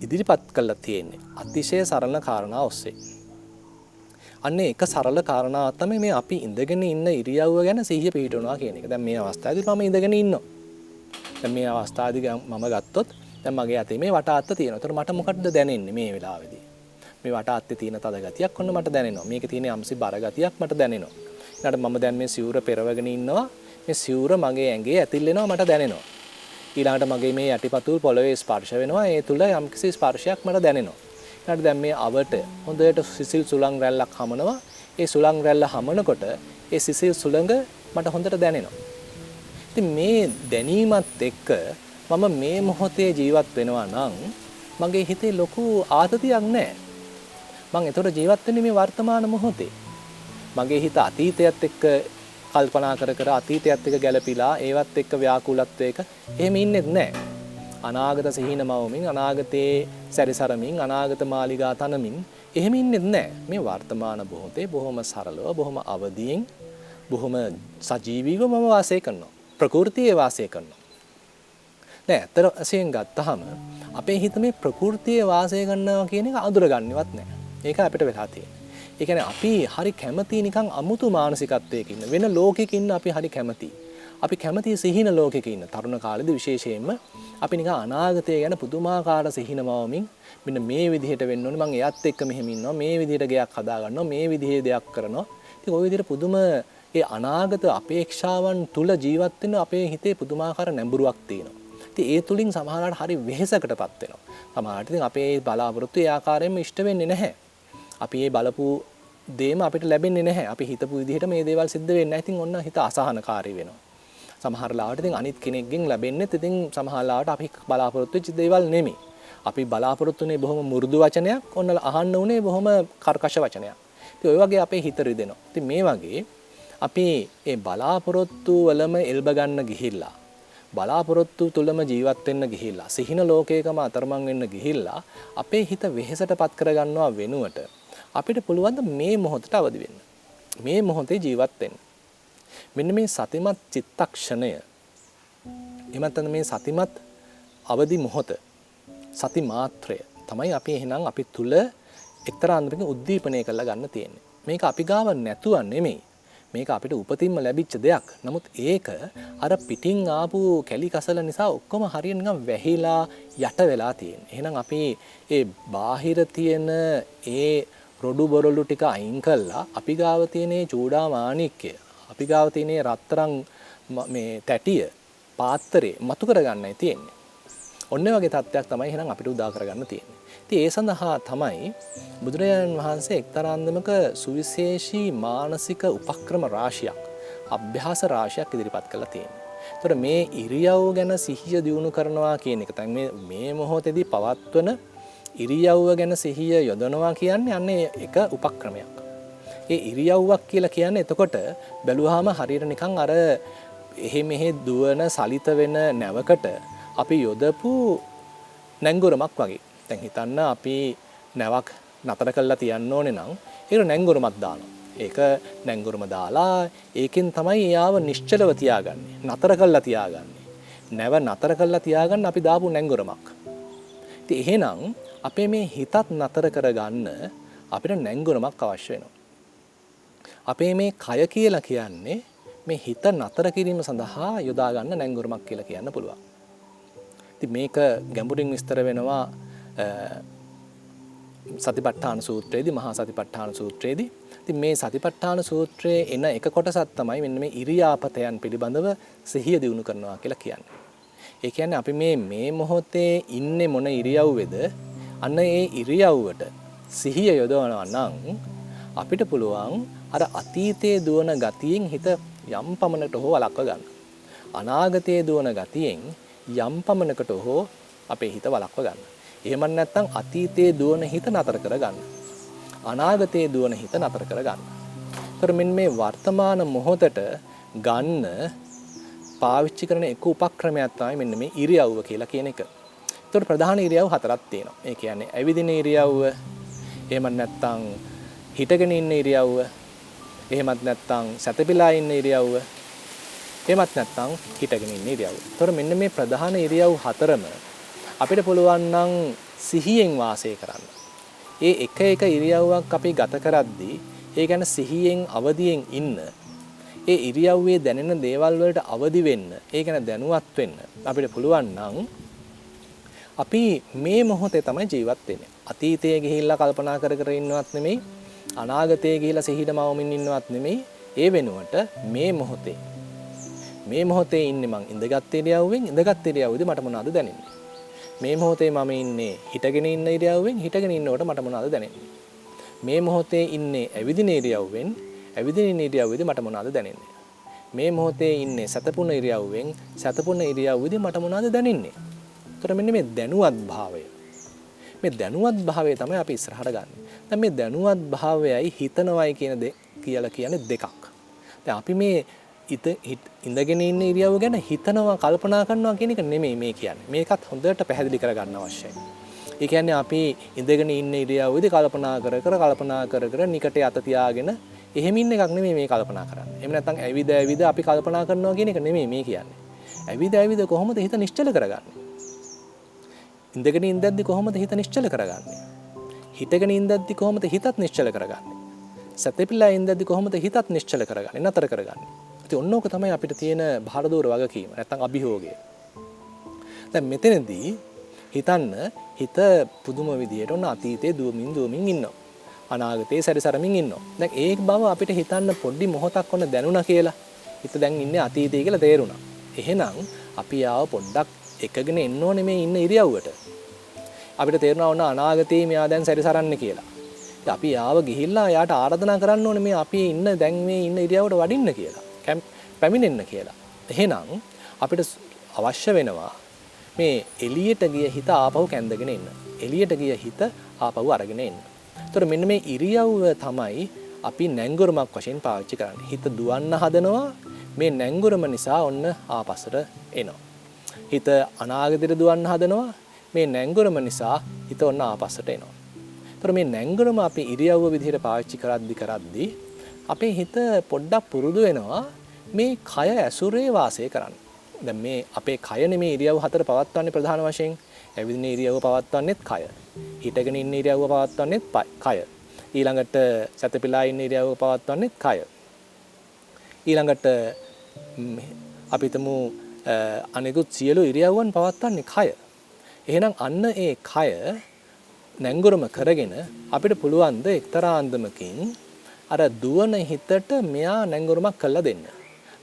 ඉදිරිපත් කළා තියෙන්නේ අතිශය සරල කාරණා ඔස්සේ. අන්න ඒක සරල කාරණාවක් තමයි මේ අපි ඉඳගෙන ඉන්න ඉරියව්ව ගැන සිහිය පිහිටවනවා කියන එක. දැන් මේ අවස්ථාවේදී මම ඉඳගෙන ඉන්නවා. දැන් මේ අවස්ථාවේදී මම ගත්තොත් දැන් මගේ අතේ මේ වට අත්ත තියෙනවා. ඒතර මට මොකටද දැනෙන්නේ මේ වෙලාවේදී? මේ වට අත්තේ තියෙන තද ගතියක් ඔන්න මට දැනෙනවා. මේකේ තියෙන යම්සි බර ගතියක් මට දැනෙනවා. ඊළඟට මම දැන් මේ සිවුර පෙරවගෙන ඉන්නවා. මේ සිවුර මගේ ඇඟේ ඇතිල්ලෙනවා මට දැනෙනවා. ඊළඟට මගේ මේ යටිපතුල් පොළවේ ස්පර්ශ වෙනවා. ඒ තුල යම්කිසි ස්පර්ශයක් මට දැනෙනවා. ඊට දැන් මේ අවට හොඳට සිසිල් සුළං රැල්ලක් හමනවා. ඒ සුළං රැල්ල හමනකොට ඒ සිසිල් සුළඟ මට හොඳට දැනෙනවා. ඉතින් මේ දැනීමත් එක්ක මම මේ මොහොතේ ජීවත් වෙනවා නම් මගේ හිතේ ලොකු ආතතියක් නැහැ. මම ඒතර ජීවත් වෙන්නේ මේ වර්තමාන මොහොතේ. මගේ හිත අතීතයත් එක්ක කල්පනා කර අතීතයත් එක්ක ගැළපීලා ඒවත් එක්ක ව්‍යාකූලත්වයක එහෙම ඉන්නේ නැහැ. අනාගත සිහිනමවමින්, අනාගතේ සැරිසරමින්, අනාගත මාලිගා තනමින් එහෙම ඉන්නේ නැහැ. මේ වර්තමාන මොහොතේ බොහොම සරලව, බොහොම අවදියෙන්, බොහොම සජීවීව මම වාසය කරනවා. ප්‍රകൃතියේ වාසය කරනවා. දැන් අතර වශයෙන් ගත්තාම අපේ හිත මේ ප්‍රകൃතියේ වාසය කරනවා කියන එක අඳුරගන්නවත් නැහැ. ඒක අපිට වෙලා තියෙන්නේ. ඒ කියන්නේ අපි හරි කැමති නිකන් අමුතු මානසිකත්වයක ඉන්න වෙන ලෝකයක ඉන්න අපි හරි කැමති. අපි කැමති සිහින ලෝකයක ඉන්න තරුණ කාලේදී විශේෂයෙන්ම අපි නිකන් අනාගතය ගැන පුදුමාකාර සිහිනමවමින් මෙන්න මේ විදිහට වෙන්න ඕනේ මම එයත් එක්ක මෙහෙම ඉන්නවා මේ විදිහට ගයක් හදා ගන්නවා මේ විදිහේ දෙයක් කරනවා. ඉතින් ওই විදිහට පුදුම ඒ අනාගත අපේක්ෂාවන් තුල ජීවත් වෙන අපේ හිතේ පුදුමාකාර නැඹුරුවක් තියෙනවා. ඉතින් ඒ තුලින් සමහරවිට හරි වෙහෙසකටපත් වෙනවා. සමහරවිට ඉතින් අපේ බලාපොරොත්තු ඒ ආකාරයෙන්ම ඉෂ්ට වෙන්නේ නැහැ. අපි මේ බලපු දේම අපිට ලැබෙන්නේ නැහැ. අපි හිතපු විදිහට මේ දේවල් සිද්ධ වෙන්නේ නැහැ. ඉතින් ඔන්න හිත අසහනකාරී වෙනවා. සමහර ලාවට ඉතින් අනිත් කෙනෙක්ගෙන් ලැබෙන්නේ ඉතින් සමහර ලාවට අපි බලාපොරොත්තු වෙච්ච දේවල් නෙමෙයි. අපි බලාපොරොත්තු වෙන්නේ බොහොම මෘදු වචනයක්, ඔන්න අහන්න උනේ බොහොම කර්කශ වචනයක්. ඉතින් ඔය වගේ අපේ හිත රිදෙනවා. ඉතින් මේ වගේ අපි ඒ බලාපොරොත්තු වලම එල්බ ගන්න ගිහිල්ලා, බලාපොරොත්තු තුලම ජීවත් වෙන්න ගිහිල්ලා, සිහින ලෝකයකම අතරමං වෙන්න ගිහිල්ලා අපේ හිත වෙහෙසටපත් කරගන්නවා වෙනුවට අපිට පුළුවන් මේ මොහොතට අවදි වෙන්න. මේ මොහොතේ ජීවත් වෙන්න. මෙන්න මේ සතිමත් චිත්තක්ෂණය, එමත් මේ සතිමත් අවදි මොහොත, සති මාත්‍රය තමයි අපි එහෙනම් අපි තුල එක්තරා අන්දමකින් උද්දීපනය කරලා ගන්න තියෙන්නේ. මේක අපි ගාව නැතුව නෙමෙයි. මේක අපිට උපතින්ම ලැබිච්ච දෙයක්. නමුත් ඒක අර පිටින් ආපු කැලි කසල නිසා ඔක්කොම හරියට නිකන් වැහිලා යට වෙලා තියෙන්නේ. එහෙනම් අපි ඒ බාහිර තියෙන ඒ රොඩු බොරළු ටික අයින් කළා අපි ගාව තියෙන චූඩා මාණික්කය, අපි ගාව තියෙන රත්තරන් මේ තැටිය, පාත්‍රය මතු කරගන්නයි තියෙන්නේ. ඔන්න වගේ තත්ත්වයක් තමයි එහෙනම් අපිට උදා කරගන්න තියෙන්නේ. ඉතින් ඒ සඳහා තමයි බුදුරජාණන් වහන්සේ එක්තරා අන්දමක සුවිශේෂී මානසික උපක්‍රම රාශියක්, අභ්‍යාස රාශියක් ඉදිරිපත් කළා තියෙනවා. ඒතර මේ ඉරියව් ගැන සිහිය දියුණු කරනවා කියන එක තමයි මේ මොහොතේදී පවත්වන ඉරියව්ව ගැන සිහිය යොදනවා කියන්නේ අන්නේ එක උපක්‍රමයක්. ඒ ඉරියව්වක් කියලා කියන්නේ එතකොට බැලුවාම හරියට නිකන් අර එහෙ මෙහෙ දුවන සලිත වෙන නැවකට අපි යොදපු නැංගුරමක් වගේ. දැන් හිතන්න අපි නැවක් නතර කරලා තියන්න ඕනේ නම් ඒක නැංගුරමක් දානවා. ඒක නැංගුරම දාලා ඒකෙන් තමයි යාව නිශ්චලව තියාගන්නේ. නතර කරලා තියාගන්නේ. නැව නතර කරලා තියාගන්න අපි දාපු නැංගුරමක්. ඉතින් එහෙනම් අපේ මේ හිතත් නතර කරගන්න අපිට නැංගුරමක් අවශ්‍ය වෙනවා. අපේ මේ කය කියලා කියන්නේ මේ හිත නතර කිරීම සඳහා යොදා ගන්න නැංගුරමක් කියලා කියන්න පුළුවන්. ඉතින් මේක ගැඹුරින් විස්තර වෙනවා සතිපට්ඨාන සූත්‍රයේදී, මහා සතිපට්ඨාන සූත්‍රයේදී. ඉතින් මේ සතිපට්ඨාන සූත්‍රයේ එන එක කොටසක් තමයි මෙන්න මේ ඉරියාපතයන් පිළිබඳව සිහිය දියුණු කරනවා කියලා කියන්නේ. ඒ කියන්නේ අපි මේ මොහොතේ ඉන්නේ මොන ඉරියව්වේද? අන්න ඒ ඉරියව්වට සිහිය යොදවනවා නම් අපිට පුළුවන් අර අතීතයේ දුවන ගතියෙන් හිත යම් පමණකට හෝ වළක්ව ගන්න. අනාගතයේ දුවන ගතියෙන් යම් පමණකට හෝ අපේ හිත වළක්ව ගන්න. එහෙම නැත්නම් අතීතයේ දුවන හිත නතර කර ගන්න. අනාගතයේ දුවන හිත නතර කර ගන්න. ඒතර මෙන්න මේ වර්තමාන මොහොතට ගන්න පාවිච්චි කරන එක උපක්‍රමයක් තමයි මෙන්න මේ ඉරියව්ව කියලා කියන එක. ඒතර ප්‍රධාන ඉරියව් හතරක් තියෙනවා. ඒ කියන්නේ ඇවිදින ඉරියව්ව, එහෙම නැත්නම් හිටගෙන ඉන්න ඉරියව්ව, එහෙමත් නැත්නම් සැතපීලා ඉන්න ඉරියව්ව, එහෙමත් නැත්නම් හිටගෙන ඉන්න ඉරියව්ව. ඒතර මෙන්න මේ ප්‍රධාන ඉරියව් හතරම අපිට පුළුවන් නම් සිහියෙන් වාසය කරන්න. ඒ එක එක ඉරියව්වක් අපි ගත කරද්දී ඒ ගැන සිහියෙන් අවදියෙන් ඉන්න. ඒ ඉරියව්වේ දැනෙන දේවල් වලට අවදි වෙන්න, ඒ ගැන දැනුවත් වෙන්න අපිට පුළුවන් නම් අපි මේ මොහොතේ තමයි ජීවත් වෙන්නේ. අතීතයේ ගිහිල්ලා කල්පනා කර කර ඉන්නවත් නෙමෙයි, අනාගතයේ ගිහිල්ලා සිහිට මවමින් ඉන්නවත් නෙමෙයි. ඒ වෙනුවට මේ මොහොතේ ඉන්නේ මං ඉඳගත් ඉරියව්වෙන්, ඉඳගත් ඉරියව්වේදී මට මොනවද දැනෙන්නේ? මේ මොහොතේ මම ඉන්නේ හිටගෙන ඉන්න ඉරියව්වෙන්, හිටගෙන ඉන්නකොට මට මොනවද දැනෙන්නේ? මේ මොහොතේ ඉන්නේ ඇවිදින ඉරියව්වෙන්, ඇවිදින ඉන්න ඉරියව්වේදී මට මොනවද දැනෙන්නේ? මේ මොහොතේ ඉන්නේ සැතපුණ ඉරියව්වෙන්, සැතපුණ ඉරියව්වේදී මට මොනවද දැනෙන්නේ? ඒතර මෙන්න මේ දැනුවත් භාවය. මේ දැනුවත් භාවය තමයි අපි ඉස්සරහට ගන්න. දැන් මේ දැනුවත් භාවයයි හිතනවයි කියන කියලා කියන්නේ දෙකක්. දැන් අපි මේ ඉඳගෙන ඉන්න ඉරියව්ව ගැන හිතනවා, කල්පනා කරනවා කියන එක නෙමෙයි මේ කියන්නේ. මේකත් හොඳට පැහැදිලි කරගන්න අවශ්‍යයි. ඒ කියන්නේ අපි ඉඳගෙන ඉන්න ඉරියව්වේදී කල්පනා කර නිකටේ අත තියාගෙන එහෙම ඉන්න එකක් නෙමෙයි මේ කල්පනා කරන්නේ. එහෙම නැත්නම් ඇවිද අපි කල්පනා කරනවා කියන එක නෙමෙයි මේ කියන්නේ. ඇවිද කොහොමද හිත නිශ්චල කරගන්නේ? ඉඳගෙන ඉඳද්දි කොහොමද හිත නිශ්චල කරගන්නේ? හිටගෙන ඉඳද්දි කොහොමද හිතත් නිශ්චල කරගන්නේ? සැතපීලා ඉඳද්දි කොහොමද හිතත් නිශ්චල කරගන්නේ, නතර කරගන්නේ? ඉතින් ඔන්න ඕක තමයි අපිට තියෙන බාහිර වගකීම, නැත්නම් අභියෝගය. දැන් මෙතනදී හිතන්න, හිත පුදුම විදියට ඔන්න අතීතයේ දුවමින් ඉන්නවා. අනාගතයේ සැරිසරමින් ඉන්නවා. දැන් ඒ බව අපිට හිතන්න පොඩි මොහොතක් ඔන්න දැනුණා කියලා. හිත දැන් ඉන්නේ අතීතයේ කියලා තේරුණා. එහෙනම් අපි ආව පොඩ්ඩක් එකගෙන එන්න ඕනේ මේ ඉන්න ඉරියව්වට. අපිට තේරුණා ඔන්න අනාගතයේ මෙයා දැන් සැරිසරන්නේ කියලා. ඉතින් අපි ආව ගිහිල්ලා යාට ආරාධනා කරන්න ඕනේ මේ අපි දැන් මේ ඉන්න ඉරියව්වට වඩින්න කියලා. පැමිණෙන්න කියලා. එහෙනම් අපිට අවශ්‍ය වෙනවා මේ එළියට ගිය හිත ආපහු කැඳගෙන එන්න. එළියට ගිය හිත ආපහු අරගෙන එන්න. ඒතර මෙන්න මේ ඉරියව්ව තමයි අපි නැංගුරමක් වශයෙන් පාවිච්චි කරන්නේ. හිත දුවන්න හදනවා මේ නැංගුරම නිසා ඔන්න ආපස්සට එනවා. හිත අනාගතයට දුවන්න හදනවා මේ නැංගුරම නිසා හිත ඔන්න ආපස්සට එනවා. ඒතර මේ නැංගුරම අපි ඉරියව්ව විදිහට පාවිච්චි කරද්දි අපේ හිත පොඩ්ඩක් පුරුදු වෙනවා මේ කය ඇසුරේ වාසය කරන්න. දැන් මේ අපේ කය නෙමේ ඉරියව් හතර පවත්වන්නේ ප්‍රධාන වශයෙන්. ඇවිදින ඉරියව්ව පවත්වන්නේත් කය. හිටගෙන ඉන්න ඉරියව්ව පවත්වන්නේත් කය. ඊළඟට සැතපීලා ඉන්න ඉරියව්ව පවත්වන්නේත් කය. ඊළඟට අපි තමු අනෙකුත් සියලු ඉරියව්වන් පවත්වන්නේ කය. එහෙනම් අන්න ඒ කය නැංගුරම කරගෙන අපිට පුළුවන් ද එක්තරා අන්දමකින් අර දුවන හිතට මෙයා නැංගුරමක් කළා දෙන්න.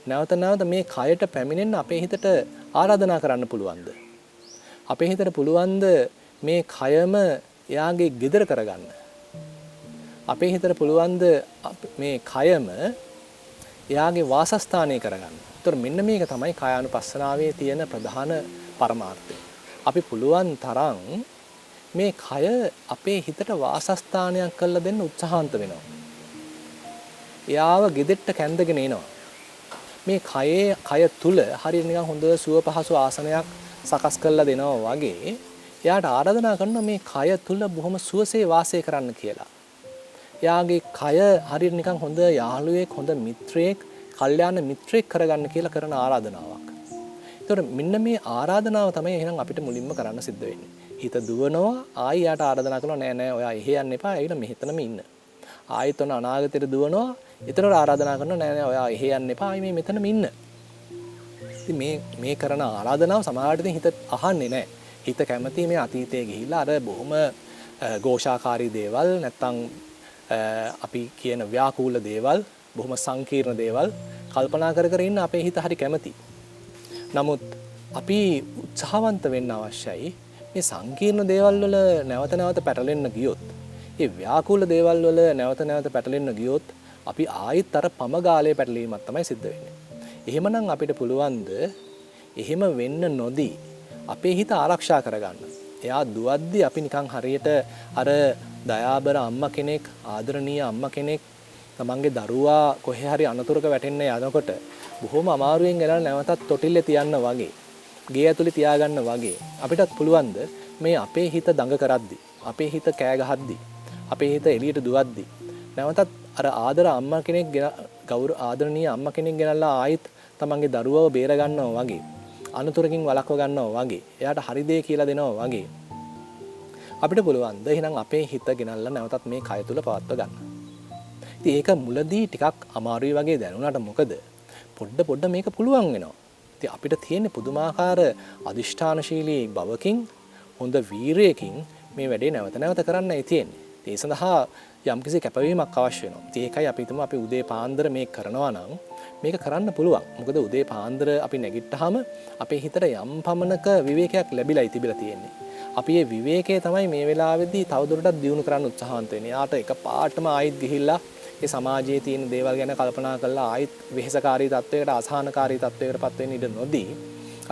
නැවත නැවත මේ කයට පැමිණෙන්න අපේ හිතට ආරාධනා කරන්න පුළුවන්ද? අපේ හිතට පුළුවන්ද මේ කයම එයාගේ ගෙදර කරගන්න? අපේ හිතට පුළුවන්ද මේ කයම එයාගේ වාසස්ථානය කරගන්න? ඒතර මෙන්න මේක තමයි කායානුපස්සනාවේ තියෙන ප්‍රධාන පරමාර්ථය. අපි පුළුවන් තරම් මේ කය අපේ හිතට වාසස්ථානයක් කරලා දෙන්න උත්සාහන්ත වෙනවා. එයාව ගෙදෙට්ට කැඳගෙන එනවා. මේ කය තුල හරියට නිකන් හොඳ සුව පහසු ආසනයක් සකස් කරලා දෙනවා වගේ එයාට ආරාධනා කරනවා මේ කය තුල බොහොම සුවසේ වාසය කරන්න කියලා. එයාගේ කය හරියට නිකන් හොඳ යාළුවෙක්, හොඳ මිත්‍රයෙක්, කල්යාණ මිත්‍රයෙක් කරගන්න කියලා කරන ආරාධනාවක්. ඒතකොට මෙන්න මේ ආරාධනාව තමයි එහෙනම් අපිට මුලින්ම කරන්න සිද්ධ වෙන්නේ. හිත දුවනවා ආයි යාට ආරාධනා කරනවා නෑ නෑ ඔයා එහෙ යන්න එපා. ඒකට මෙහෙතනම ඉන්න. ආයෙත් ඔන්න අනාගතයට දුවනවා. ඒතරට ආරාධනා කරනවා නෑ නෑ ඔයා එහෙ යන්න එපා. ආයි මේ මෙතනම ඉන්න. ඉතින් මේ කරන ආරාධනාව සමහරවිට ඉතින් හිත අහන්නේ නෑ. හිත කැමති මේ අතීතයේ ගිහිල්ලා අර බොහොම ഘോഷාකාරී දේවල් නැත්තම් අපි කියන ව්‍යාකූල දේවල්, බොහොම සංකීර්ණ දේවල් කල්පනා කර කර ඉන්න අපේ හිත හරි කැමති. නමුත් අපි උත්සාහවන්ත වෙන්න අවශ්‍යයි. මේ සංකීර්ණ දේවල් වල නැවත නැවත පැටලෙන්න ගියොත්, මේ ව්‍යාකූල දේවල් වල නැවත නැවත පැටලෙන්න ගියොත් අපි ආයෙත් අර පමගාලේ පැටලීමක් තමයි සිද්ධ වෙන්නේ. එහෙමනම් අපිට පුළුවන්ද එහෙම වෙන්න නොදී අපේ හිත ආරක්ෂා කරගන්න. එයා දුවද්දි අපි නිකන් හරියට අර දයාබර අම්මා කෙනෙක්, ආදරණීය අම්මා කෙනෙක් තමන්ගේ දරුවා කොහේ හරි අනතුරක වැටෙන්න යනකොට බොහොම අමාරුවෙන් ගෙනල්ලා නැවතත් තොටිල්ලේ තියන්න වගේ, ගේ ඇතුලේ තියාගන්න වගේ අපිටත් පුළුවන්ද මේ අපේ හිත දඟ කරද්දි, අපේ හිත කෑ ගහද්දි, අපේ හිත එළියට දුවද්දි නැවතත් අර ආදරණීය අම්මා කෙනෙක් ගෙනල්ලා ආයෙත් තමන්ගේ දරුවව බේර ගන්නවා වගේ, අනතුරකින් වළක්ව ගන්නවා වගේ, එයාට හරි දේ කියලා දෙනවා වගේ අපිට පුළුවන් ද එහෙනම් අපේ හිත ගෙනල්ලා නැවතත් මේ කය තුල පවත්ව ගන්න. ඉතින් ඒක මුලදී ටිකක් අමාරුයි වගේ දැනුණාට මොකද පොඩ මේක පුළුවන් වෙනවා. ඉතින් අපිට තියෙන පුදුමාකාර අදිෂ්ඨානශීලී බවකින්, හොඳ වීරයකින් මේ වැඩේ නැවත නැවත කරන්නයි තියෙන්නේ. ඒ සඳහා යම්කිසි කැපවීමක් අවශ්‍ය වෙනවා. ඉතින් ඒකයි අපි හිතමු අපි උදේ පාන්දර මේක කරනවා නම් මේක කරන්න පුළුවන්. මොකද උදේ පාන්දර අපි නැගිට්ටාම අපේ හිතට යම් පමණක විවේකයක් ලැබිලායි තිබිලා තියෙන්නේ. අපි මේ විවේකයේ තමයි මේ වෙලාවේදී තවදුරටත් දියුණු කරන්න උත්සාහවන්ත වෙන්නේ. යාට එකපාරටම ආයෙත් ගිහිල්ලා ඒ සමාජයේ තියෙන දේවල් ගැන කල්පනා කරලා ආයෙත් වෙහෙසකාරී තත්වයකට, අසහනකාරී තත්වයකටපත් වෙන්න ඉඩ නොදී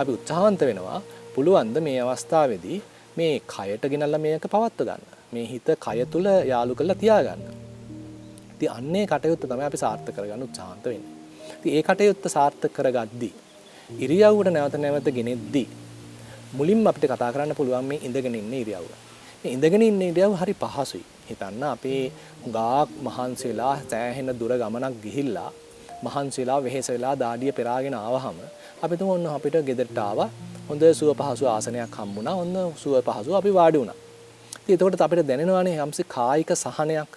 අපි උත්සාහවන්ත වෙනවා පුළුවන් ද මේ අවස්ථාවේදී මේ කයට ගෙනල්ලා මේක පවත්ව ගන්න. මේ හිත කය තුල යාලු කරලා තියාගන්න. ඉතින් අන්නේ කටයුත්ත තමයි අපි සාර්ථක කරගන්න උත්සාහන්ත වෙන්නේ. ඉතින් ඒ කටයුත්ත සාර්ථක කරගද්දී ඉරියව්වට නැවත නැවත ගෙනෙද්දී මුලින්ම අපිට කතා කරන්න පුළුවන් මේ ඉඳගෙන ඉන්න ඉරියව්ව. මේ ඉඳගෙන ඉන්න ඉරියව්ව හරි පහසුයි. හිතන්න අපේ හුඟක් මහන්සි වෙලා සෑහෙන දුර ගමනක් ගිහිල්ලා මහන්සි වෙලා වෙහෙස වෙලා දාඩිය පෙරාගෙන ආවහම අපි තුමු ඔන්න අපිට ගෙදරට ආවා. හොඳ සුව පහසු ආසනයක් හම්බුණා. ඔන්න සුව පහසු අපි වාඩි වුණා. ඉතින් එතකොට අපිට දැනෙනවානේ යම්සි කායික සහනයක්,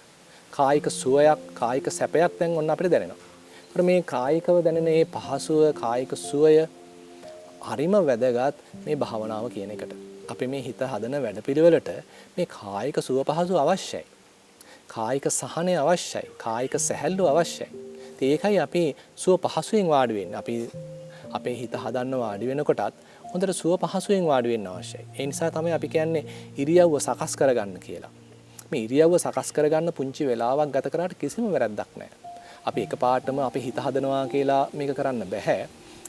කායික සුවයක්, කායික සැපයක් දැන් ඔන්න අපිට දැනෙනවා. ඒත් මේ කායිකව දැනෙන මේ පහසුව, කායික සුවය හරිම වැදගත් මේ භාවනාව කියන එකට. අපි මේ හිත හදන වැඩපිළිවෙලට මේ කායික සුව පහසු අවශ්‍යයි. කායික සහනය අවශ්‍යයි. කායික සැහැල්ලුව අවශ්‍යයි. ඒකයි අපි සුව පහසුවෙන් වාඩි වෙන්නේ. අපි අපේ හිත හදන්න වාඩි වෙනකොටත් හොඳට සුව පහසුවෙන් වාඩි වෙන්න අවශ්‍යයි. ඒ නිසා තමයි අපි කියන්නේ ඉරියව්ව සකස් කරගන්න කියලා. මේ ඉරියව්ව සකස් කරගන්න පුංචි වෙලාවක් ගත කරාට කිසිම වැරැද්දක් නැහැ. අපි එකපාරටම අපි හිත හදනවා කියලා මේක කරන්න බෑ.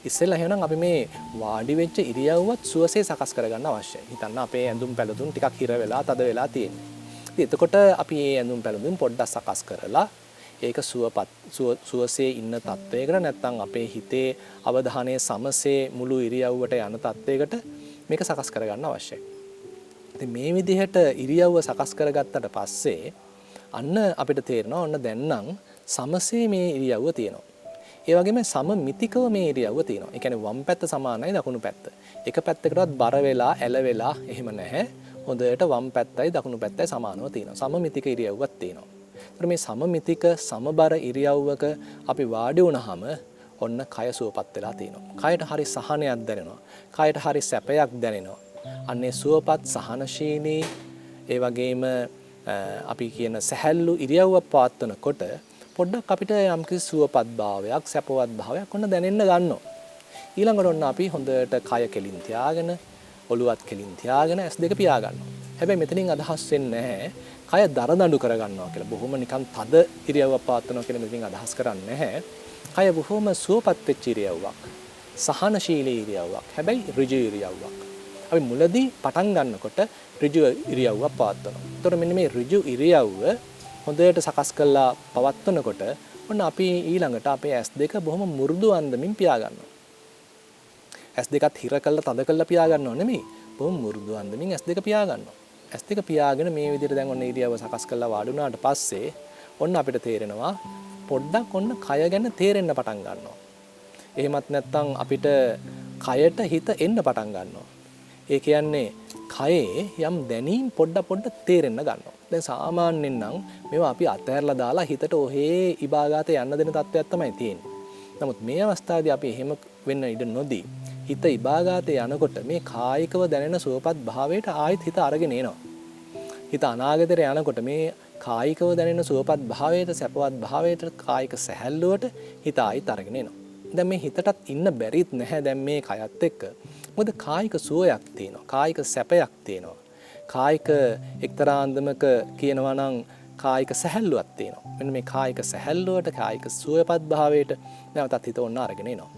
ඉස්සෙල්ලා එහෙනම් අපි මේ වාඩි වෙච්ච ඉරියව්වත් සුවසේ සකස් කරගන්න අවශ්‍යයි. හිතන්න අපේ ඇඳුම් පැළඳුම් ටිකක් හිර වෙලා තද වෙලා තියෙන්නේ. ඉතින් එතකොට අපි මේ ඇඳුම් පැළඳුම් පොඩ්ඩක් සකස් කරලා ඒක සුවසේ ඉන්න තත්වයකට නැත්නම් අපේ හිතේ අවධානය සමසේ මුළු ඉරියව්වට යන තත්වයකට මේක සකස් කරගන්න අවශ්‍යයි. ඉතින් මේ විදිහට ඉරියව්ව සකස් කරගත්තට පස්සේ අන්න අපිට තේරෙනවා ඔන්න දැන් නම් සමසේ මේ ඉරියව්ව තියෙනවා. ඒ වගේම සමමිතිකව මේ ඉරියව්ව තියෙනවා. ඒ කියන්නේ වම් පැත්ත සමානයි දකුණු පැත්ත. එක පැත්තකටවත් බර වෙලා ඇල වෙලා එහෙම නැහැ. හොඳට වම් පැත්තයි දකුණු පැත්තයි සමානව තියෙනවා. සමමිතික ඉරියව්වක් තියෙනවා. ඒතර මේ සමමිතික සමබර ඉරියව්වක අපි වාඩි වුණාම ඔන්න කය සුවපත් වෙලා තියෙනවා. කයට හරි සහනයක් දැනෙනවා. කයට හරි සැපයක් දැනෙනවා. අන්නේ සුවපත් සහනශීලී ඒ වගේම අපි කියන සැහැල්ලු ඉරියව්වක් පවත්වනකොට පොඩ්ඩක් අපිට යම්කිසි සුවපත් භාවයක් සැපවත් භාවයක් ඔන්න දැනෙන්න ගන්නවා. ඊළඟට ඔන්න අපි හොඳට කය කෙලින් තියාගෙන ඔළුවත් කෙලින් තියාගෙන S2 පියා ගන්නවා. හැබැයි මෙතනින් අදහස් වෙන්නේ නැහැ කය දරදඬු කර ගන්නවා කියලා. බොහොම නිකන් තද ඉරියව්වක් පවත්වනවා කියලා මෙතනින් අදහස් කරන්නේ නැහැ. කය බොහොම සුවපත් වෙච්ච ඉරියව්වක්. සහනශීලී ඉරියව්වක්. හැබැයි ඍජු ඉරියව්වක්. අපි මුලදී පටන් ගන්නකොට ඍජු ඉරියව්වක් පවත්වනවා. ඒතකොට මෙන්න මේ ඍජු ඉරියව්ව හොඳට සකස් කරලා පවත්වනකොට ඔන්න අපි ඊළඟට අපේ S2 බොහොම මුරුදු අන්දමින් පියා ගන්නවා. S2ත් හිර කරලා තද කරලා පියා ගන්නව නෙමෙයි. බොහොම මුරුදු අන්දමින් S2 පියා ගන්නවා. S2 පියාගෙන මේ විදිහට දැන් ඔන්න ඉරියව්ව සකස් කරලා වාඩි වුණාට පස්සේ ඔන්න අපිට තේරෙනවා පොඩ්ඩක් ඔන්න කය ගැන තේරෙන්න පටන් ගන්නවා. එහෙමත් නැත්නම් අපිට කයට හිත එන්න පටන් ගන්නවා. ඒ කියන්නේ කයේ යම් දැනීම් පොඩ තේරෙන්න ගන්නවා. දැන් සාමාන්‍යයෙන් නම් මේවා අපි අතහැරලා දාලා හිතට ඔහේ ඉබාගාතේ යන්න දෙන තත්ත්වයක් තමයි තියෙන්නේ. නමුත් මේ අවස්ථාවේදී අපි එහෙම වෙන්න ඉඩ නොදී හිත ඉබාගාතේ යනකොට මේ කායිකව දැනෙන සුවපත් භාවයට ආයෙත් හිත අරගෙන එනවා. හිත අනාගතයට යනකොට මේ කායිකව දැනෙන සුවපත් භාවයට සැපවත් භාවයට කායික සැහැල්ලුවට හිත ආයෙත් අරගෙන එනවා. දැන් මේ හිතටත් ඉන්න බැරිත් නැහැ දැන් මේ කයත් එක්ක. මොකද කායික සුවයක් තියෙනවා. කායික සැපයක් තියෙනවා. කායික එක්තරා අන්දමක කියනවා නම් කායික සැහැල්ලුවක් තියෙනවා. මෙන්න මේ කායික සැහැල්ලුවට කායික සුවපත් භාවයට නැවතත් හිත ඔන්න අරගෙන එනවා.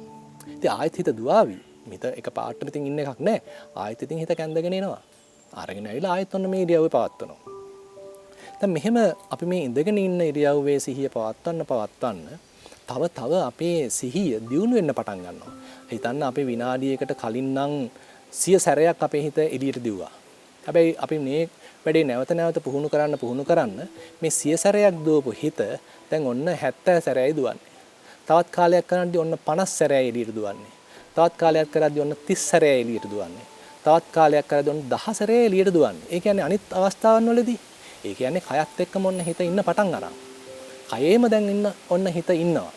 ඉතින් ආයෙත් හිත දුවාවි. හිත එක පාටට ඉතින් ඉන්න එකක් නැහැ. ආයෙත් ඉතින් හිත කැඳගෙන එනවා. අරගෙන ඇවිල්ලා ආයෙත් ඔන්න මේ ඉරියව්වේ පවත්වනවා. දැන් මෙහෙම අපි මේ ඉඳගෙන ඉන්න ඉරියව්වේ සිහිය පවත්වන්න තව අපේ සිහිය දියුණු වෙන්න පටන් ගන්නවා. හිතන්න අපි විනාඩියකට කලින් නම් 100 සැරයක් අපේ හිත එළියට දිව්වා. හැබැයි අපි මේ වැඩේ නැවත පුහුණු කරන්න මේ 100 සැරයක් දුවපු හිත දැන් ඔන්න 70 සැරයයි දුවන්නේ. තවත් කාලයක් කරද්දී ඔන්න 50 සැරයයි එළියට දුවන්නේ. තවත් කාලයක් කරද්දී ඔන්න 30 සැරයයි එළියට දුවන්නේ. තවත් කාලයක් කරද්දී ඔන්න 10 සැරයයි එළියට දුවන්නේ. ඒ කියන්නේ අනිත් අවස්ථාවන් වලදී ඒ කියන්නේ කයත් එක්කම ඔන්න හිත ඉන්න පටන් අරන්. කයේම දැන් ඉන්න ඔන්න හිත ඉන්නවා.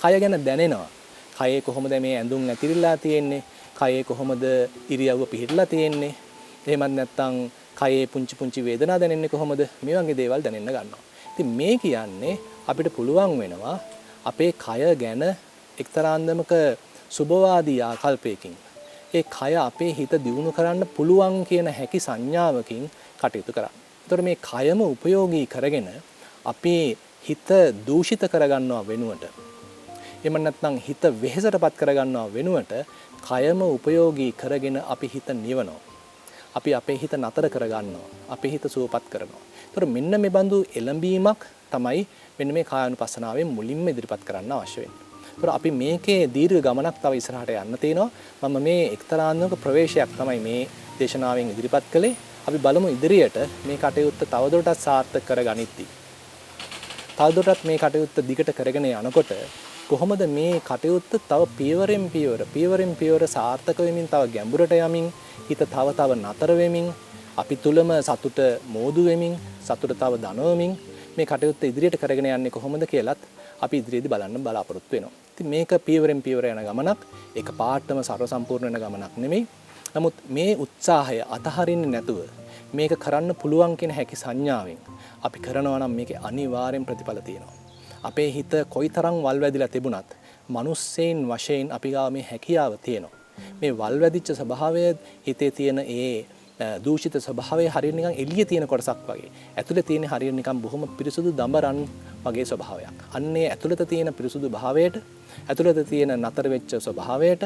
කය ගැන දැනෙනවා. කයේ කොහොමද මේ ඇඳුම් ඇතිරිලා තියෙන්නේ? කයේ කොහොමද ඉරියව්ව පිහිටලා තියෙන්නේ? එහෙමත් නැත්නම් කයේ පුංචි වේදනා දැනෙන්නේ කොහොමද? මේ වගේ දේවල් දැනෙන්න ගන්නවා. ඉතින් මේ කියන්නේ අපිට පුළුවන් වෙනවා අපේ කය ගැන එක්තරා අන්දමක සුබවාදී ආකල්පයකින් ඒ කය අපේ හිත දියුණු කරන්න පුළුවන් කියන හැකි සංඥාවකින් කටයුතු කරන්න. ඒතකොට මේ කයම උපයෝගී කරගෙන අපේ හිත දූෂිත කරගන්නවා වෙනුවට එහෙම නැත්නම් හිත වෙහෙසටපත් කරගන්නවා වෙනුවට කයම උපයෝගී කරගෙන අපි හිත නිවනවා. අපි අපේ හිත නතර කරගන්නවා. අපේ හිත සුවපත් කරනවා. ඒතර මෙන්න මේ බඳු එළඹීමක් තමයි මෙන්න මේ කායानुපස්සනාවෙන් මුලින්ම ඉදිරිපත් කරන්න අවශ්‍ය වෙන්නේ. ඒතර අපි මේකේ දීර්ඝ ගමනක් තව ඉස්සරහට යන්න තියෙනවා. මම මේ එක්තරාන්දමක ප්‍රවේශයක් තමයි මේ දේශනාවෙන් ඉදිරිපත් කළේ. අපි බලමු ඉදිරියට මේ කටයුත්ත තවදුරටත් සාර්ථක කරගනිද්දී. තවදුරටත් මේ කටයුත්ත දිගට කරගෙන යනකොට කොහොමද මේ කටයුත්ත තව පියවරෙන් පියවර සාර්ථක වෙමින් තව ගැඹුරට යමින් හිත තව නතර වෙමින් අපි තුලම සතුට මෝදු වෙමින් සතුට තව දනවමින් මේ කටයුත්ත ඉදිරියට කරගෙන යන්නේ කොහොමද කියලාත් අපි ඉදිරියේදී බලන්න බලාපොරොත්තු වෙනවා. ඉතින් මේක පියවරෙන් පියවර යන ගමනක්. ඒක පාඩම ਸਰව සම්පූර්ණ වෙන ගමනක් නෙමෙයි. නමුත් මේ උත්සාහය අතහරින්නේ නැතුව මේක කරන්න පුළුවන් කියන හැකි සංඥාවෙන් අපි කරනවා නම් මේකේ අනිවාර්යෙන් ප්‍රතිඵල තියෙනවා. අපේ හිත කොයිතරම් වල් වැදිලා තිබුණත් මිනිස්සෙන් වශයෙන් අපි ගාව මේ හැකියාව තියෙනවා. මේ වල් වැදිච්ච ස්වභාවය හිතේ තියෙන ඒ දූෂිත ස්වභාවය හරියට නිකන් එළියේ තියෙන කොටසක් වගේ. ඇතුලේ තියෙන හරියට නිකන් බොහොම පිරිසුදු දඹරන් වගේ ස්වභාවයක්. අන්නේ ඇතුළත තියෙන පිරිසුදු භාවයට, ඇතුළත තියෙන නතර වෙච්ච ස්වභාවයට,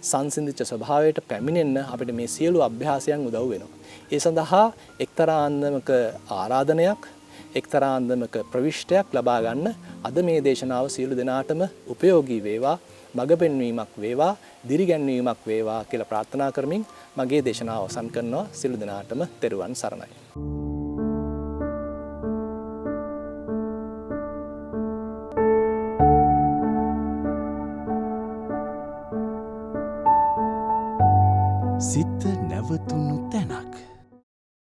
සංසිඳිච්ච ස්වභාවයට පැමිණෙන්න අපිට මේ සියලු අභ්‍යාසයන් උදව් වෙනවා. ඒ සඳහා එක්තරා අන්දමක ආරාධනයක්, එක්තරා අන්දමක ප්‍රවිෂ්ටයක් ලබා ගන්න අද මේ දේශනාව සියලු දෙනාටම උපයෝගී වේවා, මඟ පෙන්වීමක් වේවා, දිරිගැන්වීමක් වේවා කියලා ප්‍රාර්ථනා කරමින් මගේ දේශනාව අවසන් කරනවා. සියලු දෙනාටම තෙරුවන් සරණයි. සිත නැවතුණු තැනක්.